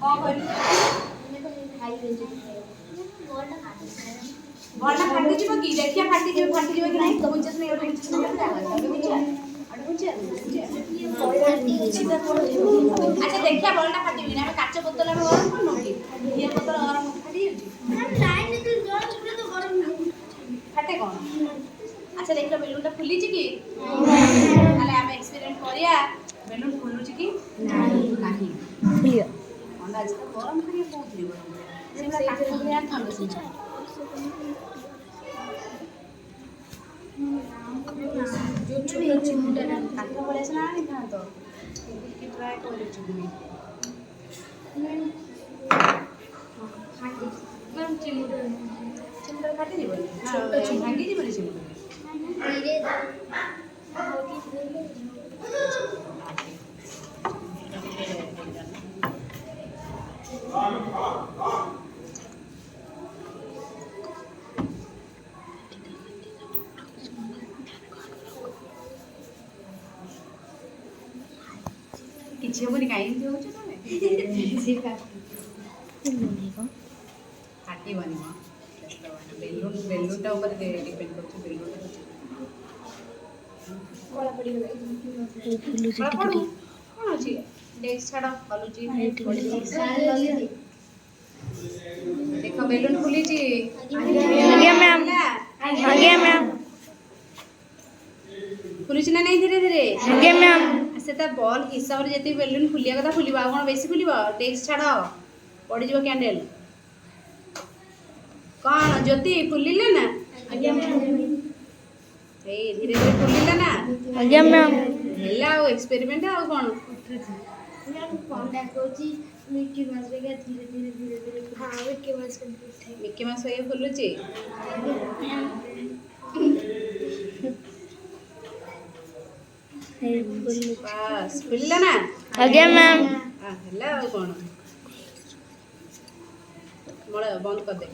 कौन कहली बॉल फाटी जीव कि देखिया फाटी जीव कि नहीं तो बुझस नहीं ओटे बुझस नहीं अच्छा देखिया बॉल फाटी बिना काच बोतल में गरम कर नो कि ये बोतल गरम फाटी फाटे कौन अच्छा देख लो बेलून फुली कि आम एक्सपेरिमेंट करिया बेलून फुलुची कि नहीं फुलिया अंदाज तो गरम करिया बहुत गरम सेला काट भलिया ठंडा से जो छोटा चिमुटा काट भलिया से ना नहीं था तो कि ट्राई कर चुकी फाटी कम चिमुटा चिमुटा फाटी जीव छोटा भांगी जीव चिमुटा किसी हेबनी कहीं होछु तमे फाटी बनी बेलून बेलूनटा ऊपर डिपेंड करछु बेलून कोला पड़ी गई फुलु कोन अछि डेस्क छाड़ फलुची देखो बेलून फुली जी आगे मैम फुलुची ना नहीं धीरे धीरे आगे मैम सेटा बॉल हिसाब रे जति बेलून फुलिया कथा फुलिबा कोन बेसी फुलिबा डेस्क छाड़ पड़ी जीव कैंडल कौन ज्योति फुलिले ना आगे ए धीरे धीरे फुलिला ना आगे मैम हेला एक्सपेरिमेंट आ कोन कॉन्टैक्ट होची मिकी माउस रे धीरे धीरे हां मिकी माउस कंप्लीट है मिकी माउस ये फुलुची बस फुलिला ना आगे मैम हेला कोन मोड़ बंद कर दे